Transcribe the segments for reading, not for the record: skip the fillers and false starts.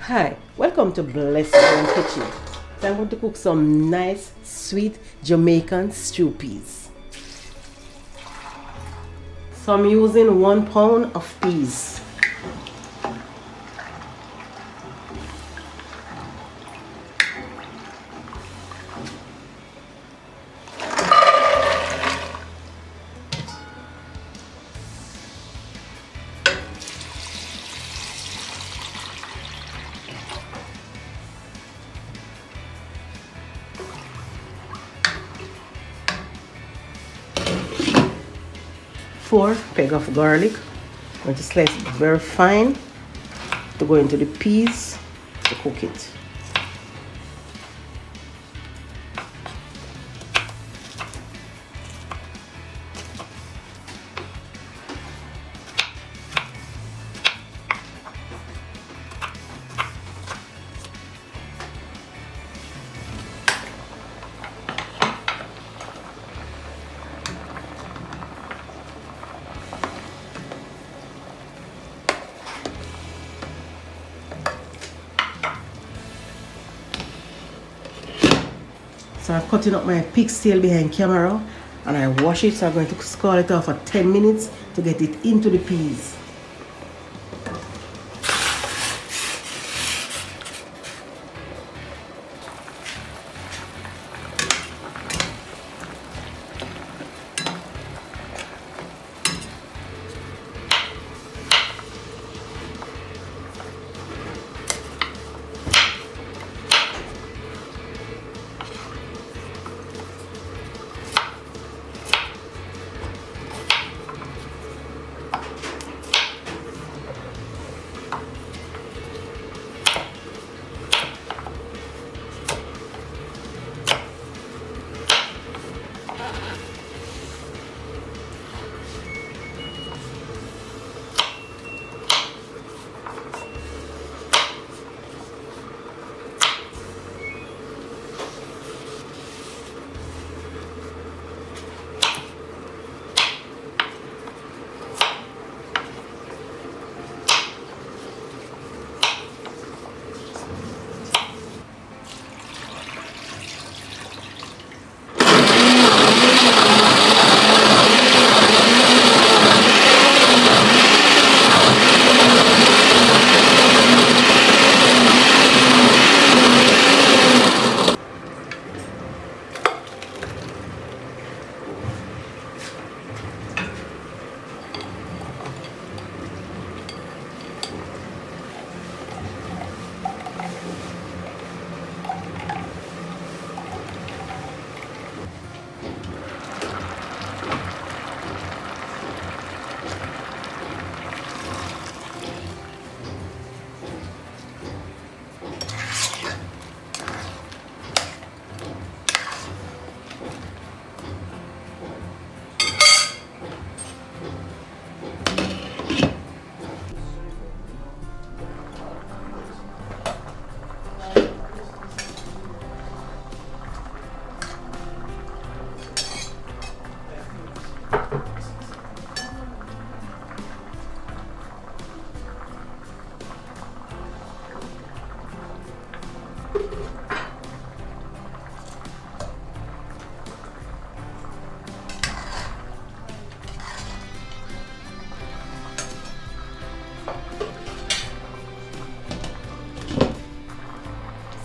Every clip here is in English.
Hi, welcome to Blessed Home Kitchen. So I'm going to cook some nice, sweet Jamaican stew peas. So I'm using 1 pound of peas. Four peg of garlic. I'm going to slice it very fine to go into the peas to cook it. So I'm cutting up my pig's tail behind camera and I wash it, so I'm going to scald it off for 10 minutes to get it into the peas.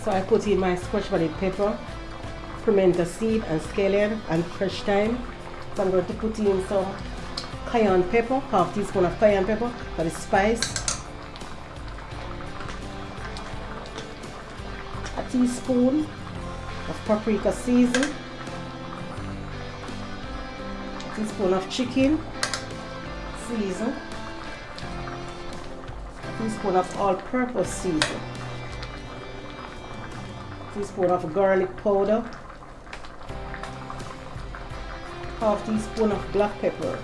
So I put in my scotch bonnet pepper, pimento seed and scallion and fresh thyme. So I'm going to put in some cayenne pepper, half teaspoon of cayenne pepper for the spice. A teaspoon of paprika season. A teaspoon of chicken season. A teaspoon of all-purpose season. Teaspoon of garlic powder, half teaspoon of black pepper,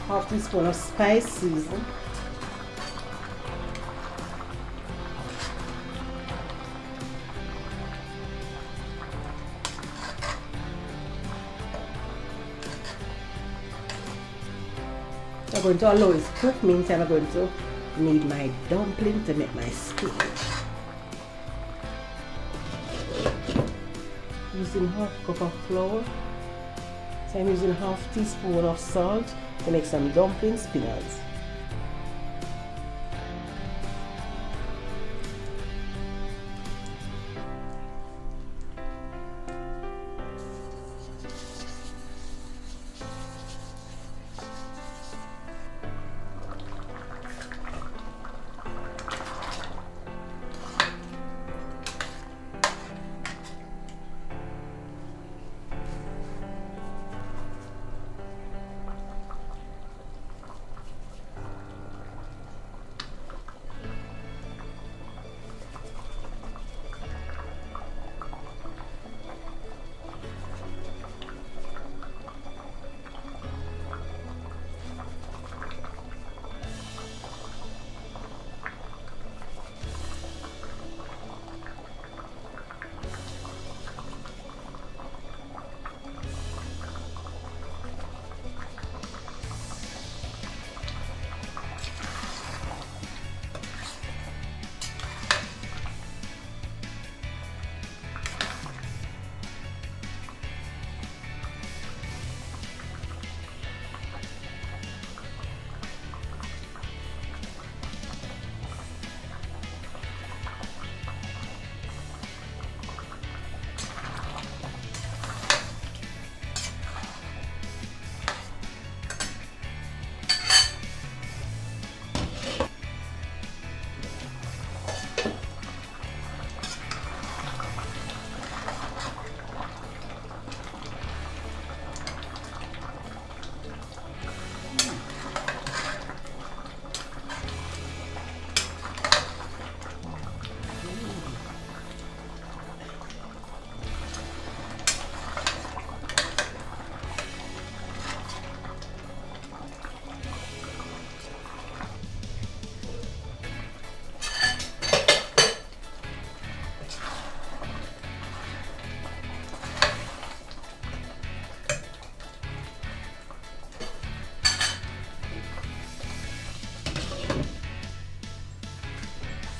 half teaspoon of spice season, I'm going to allow it to cook. Meantime, I'm going to knead my dumpling to make my spinach. Using half cup of flour. So I'm using half teaspoon of salt to make some dumpling spinach.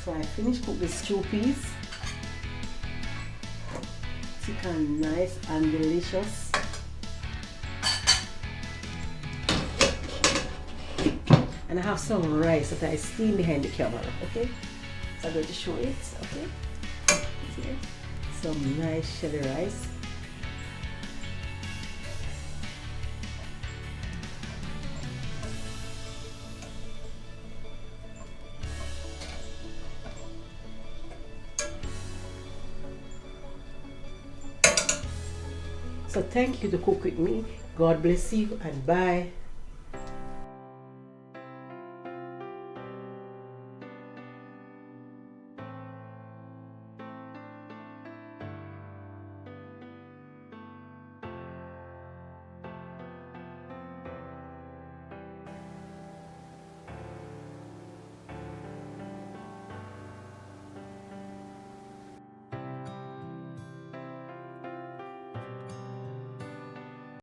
So I finished cook the stew peas. Chicken nice and delicious. And I have some rice that I steam behind the camera, okay? So I'm going to show it, okay? See? Some nice shelly rice. So thank you to cook with me. God bless you and bye.